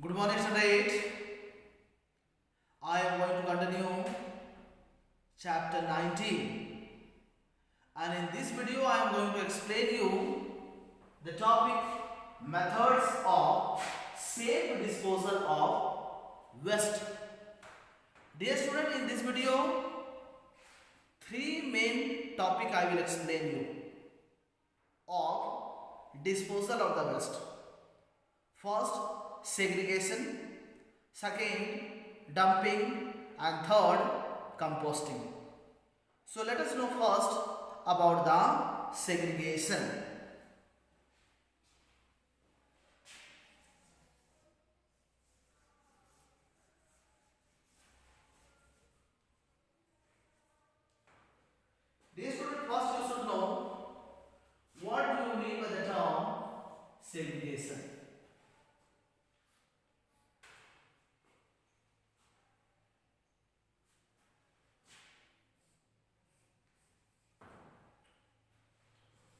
Good morning, student. I am going to continue chapter 19, and in this video I am going to explain you the topic methods of safe disposal of waste. Dear student, in this video three main topic I will explain you of disposal of the waste. First, segregation, second, dumping, and third, composting. So let us know first about the segregation. Dear student, first you should know what do you mean by the term segregation.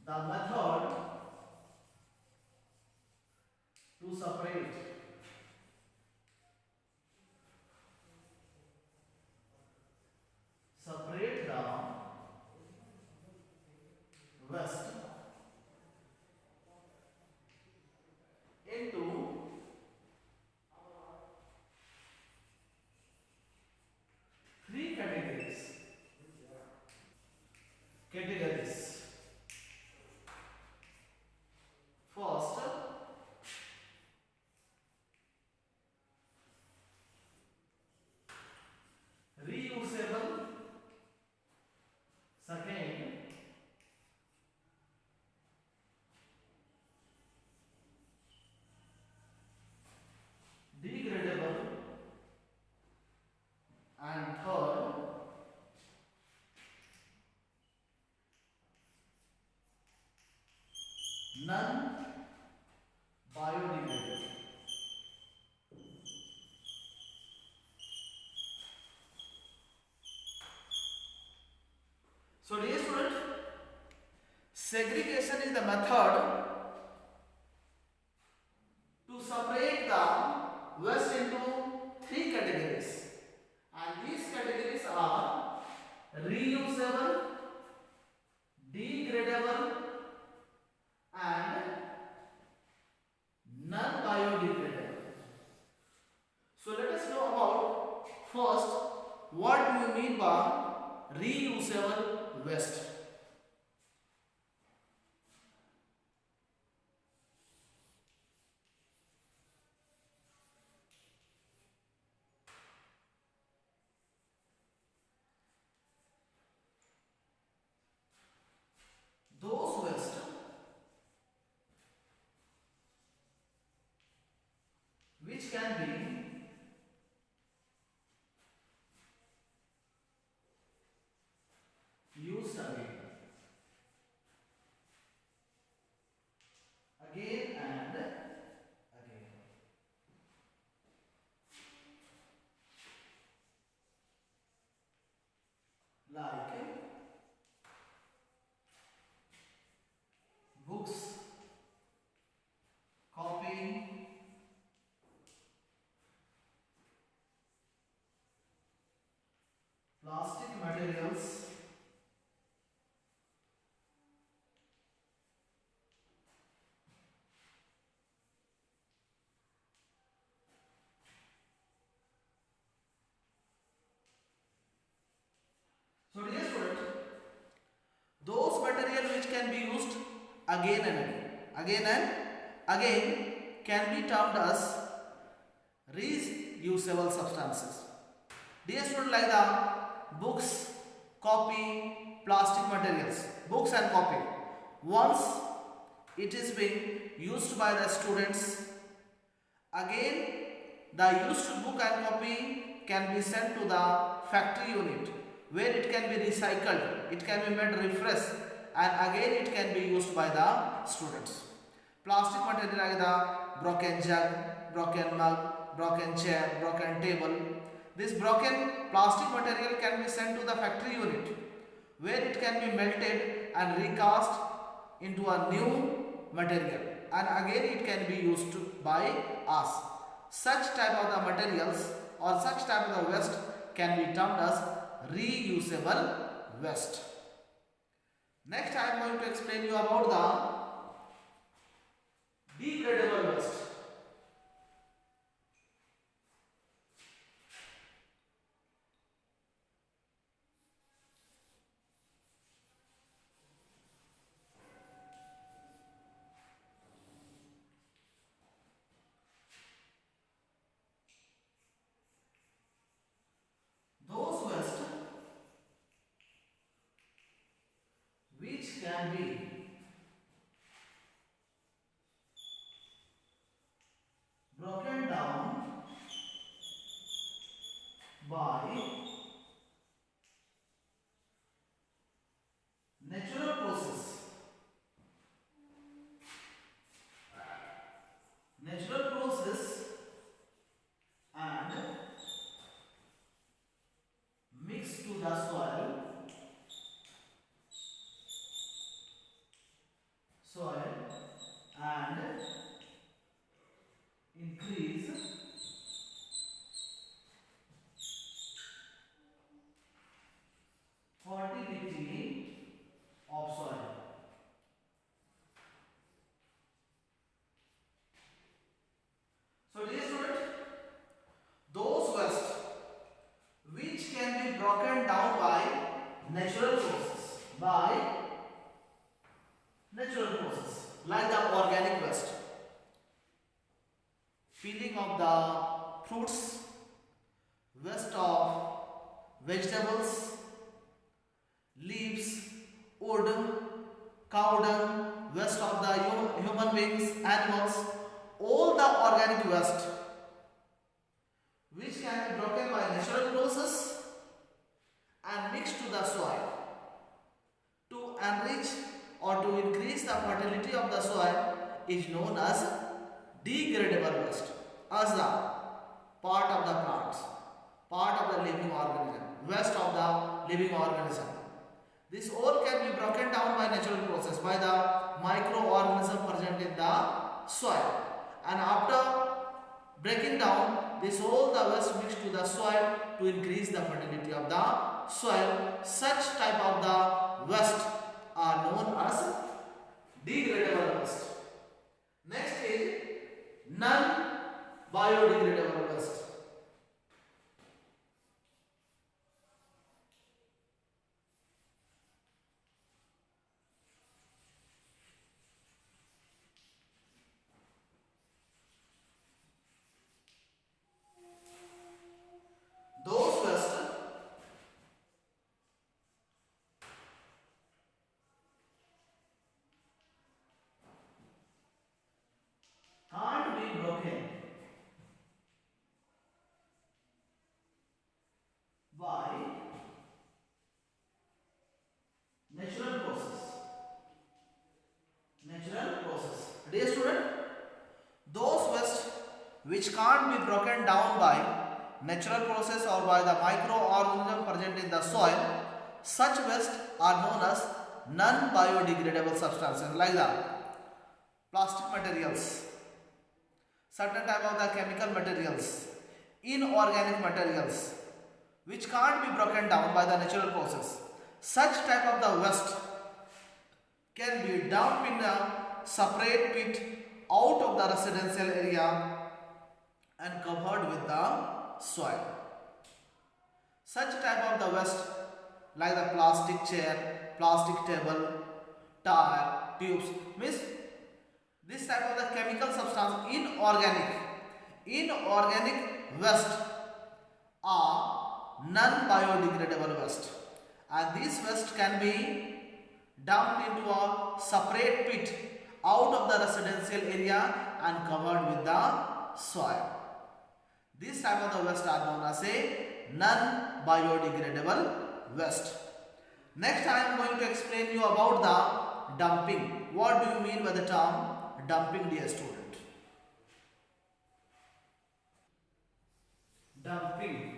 The method to separate the waste into three categories. First, reusable. Second, degradable. And third, non-biodegradable. So dear student, segregation is the method to separate the waste into three categories, and these categories are reusable, degradable, and non-biodegradable. So let us know about first what do you mean by reusable waste. Those waste which can be used again and again. Like books, copying, plastic materials, so dear student, those material which can be used again and again can be termed as reusable substances. Dear student, like the books, copy, plastic materials, books and copy. Once it is being used by the students, again the used book and copy can be sent to the factory unit where it can be recycled, it can be made refresh, and again it can be used by the students. Plastic material like the broken jug, broken mug, broken chair, broken table. This broken plastic material can be sent to the factory unit where it can be melted and recast into a new material, and again it can be used by us. such type of the materials or such type of the waste can be termed as reusable waste. Next I am going to explain you about the degradable waste. Those waste which can be broken down by natural process. Natural process and mix to the soil and increase fertility of soil. So dear student, those waste which can be broken down by natural process, like the organic waste, peeling of the fruits, waste of vegetables, leaves, wood, cow dung, waste of the human beings, animals, all the organic waste which can be broken by natural process and mixed to the soil to enrich or to increase the fertility of the soil is known as degradable waste, as the part of the plants, part of the living organism, waste of the living organism. This all can be broken down by natural process, by the microorganism present in the soil, and after breaking down this all the waste mixed to the soil to increase the fertility of the soil. Such type of the waste are known as degradable waste. Next is non-biodegradable waste. Those waste can't be broken by natural process. Dear student, those waste which can't be broken down by natural process or by the microorganism present in the soil, such waste are known as non-biodegradable substances, like the plastic materials, certain type of the chemical materials, inorganic materials which can't be broken down by the natural process. Such type of the waste can be dumped in a separate pit out of the residential area and covered with the soil. Such type of the waste like the plastic chair, plastic table, tire, tubes, means this type of the chemical substance, inorganic waste are non-biodegradable waste, and this waste can be dumped into a separate pit out of the residential area and covered with the soil. This type of the waste are known as a non-biodegradable waste. Next I am going to explain you about the dumping. What do you mean by the term dumping, dear student? Dumping.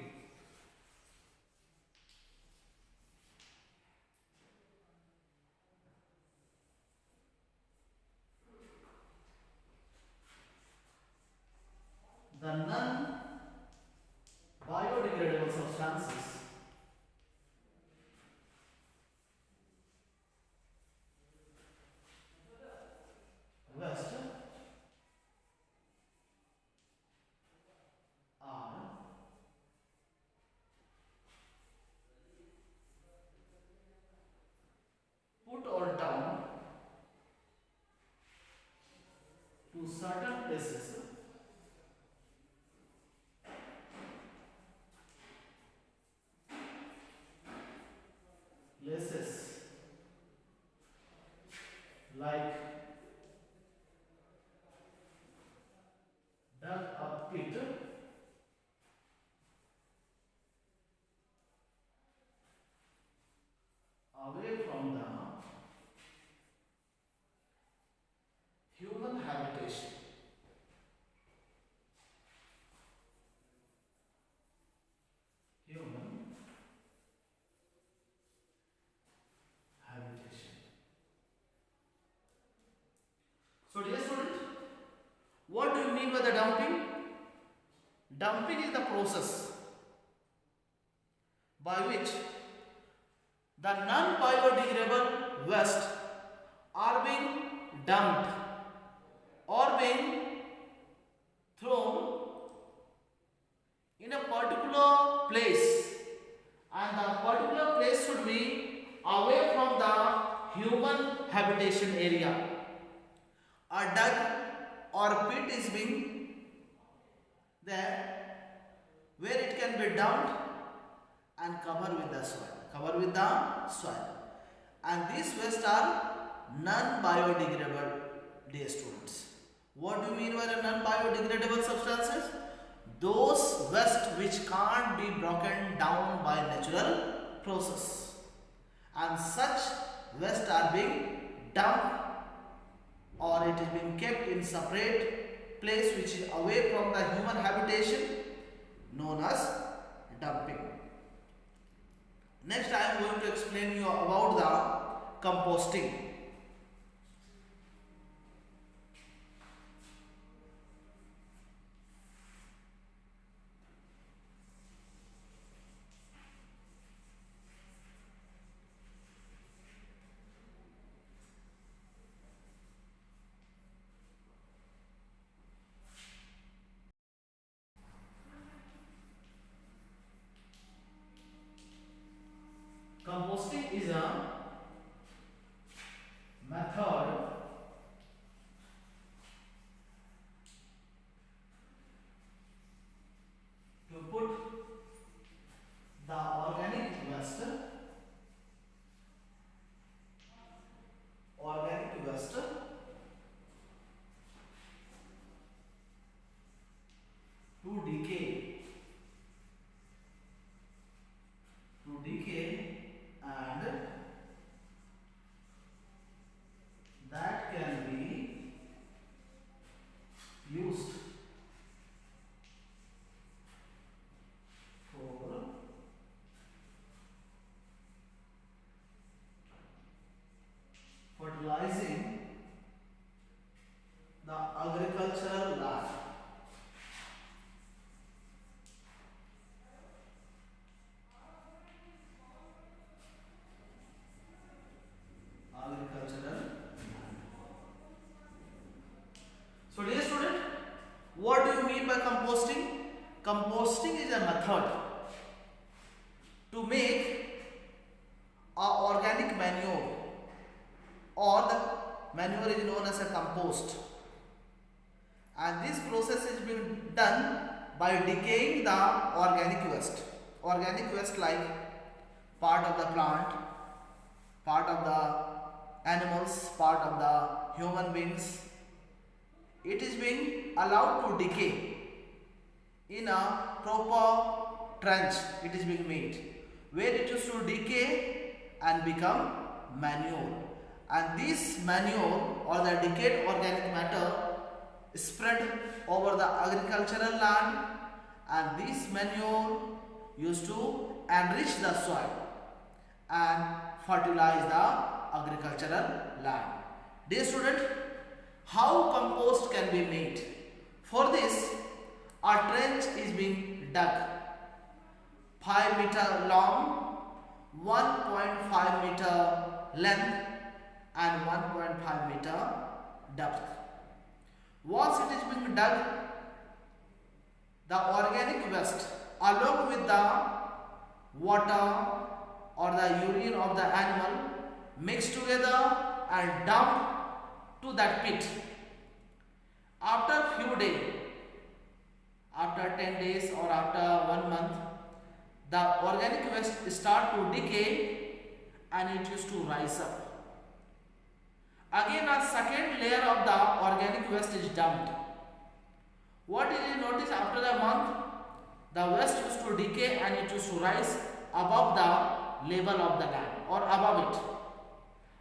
the non-biodegradable substances waste are put or down to certain places like dug a pit away from the human habitation. Human habitation. So dear student, what do you mean by the dumping? Dumping is the process by which the non-biodegradable waste are being dumped or being thrown in a particular place, and the particular place should be away from the human habitation area. A dug or pit is being there where it can be dumped and covered with the soil. And these waste are non-biodegradable, dear students. What do you mean by the non-biodegradable substances? Those waste which can't be broken down by natural process, and such waste are being dumped or it is being kept in separate place which is away from the human habitation, known as dumping. Next I am going to explain you about the composting. Composting is a method to put the organic waste to decay and that can be used for fertilizing the agricultural land. So dear student, what do you mean by composting? Composting is a method to make a organic manure, or the manure is known as a compost, and this process is being done by decaying the organic waste like part of the plant, part of the animals, part of the human beings. It is being allowed to decay in a proper trench. It is being made where it is to decay and become manure, and this manure or the decayed organic matter is spread over the agricultural land, and this manure used to enrich the soil and fertilize the agricultural land. Dear student, how compost can be made? For this, a being dug. 5 meter long, 1.5 meter length and 1.5 meter depth. Once it is being dug, the organic waste along with the water or the urine of the animal mixed together and dumped to that pit. After few days, after 10 days or after 1 month, the organic waste start to decay and it used to rise up. Again a second layer of the organic waste is dumped. What did you notice after the month? The waste used to decay and it used to rise above the level of the land or above it.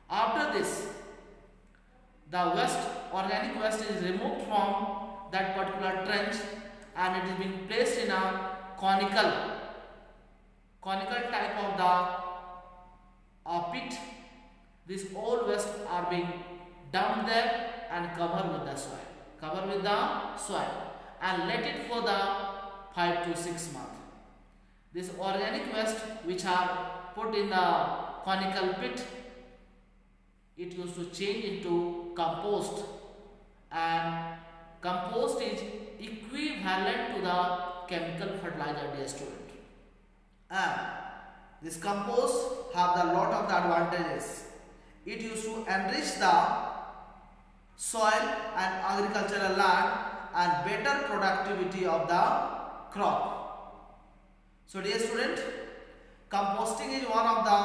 After this, the waste, organic waste is removed from that particular trench and it is being placed in a conical type of the pit. These all waste are being dumped there and covered with the soil. And let it for the 5 to 6 months. This organic waste which are put in the conical pit, it used to change into compost, and compost is equivalent to the chemical fertilizer, dear student. And this compost have the lot of the advantages. It used to enrich the soil and agricultural land and better productivity of the crop. So dear student, composting is one of the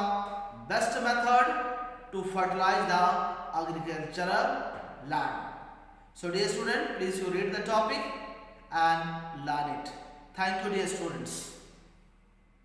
best method to fertilize the agricultural land. So dear student, please you read the topic and learn it. Thank you dear students.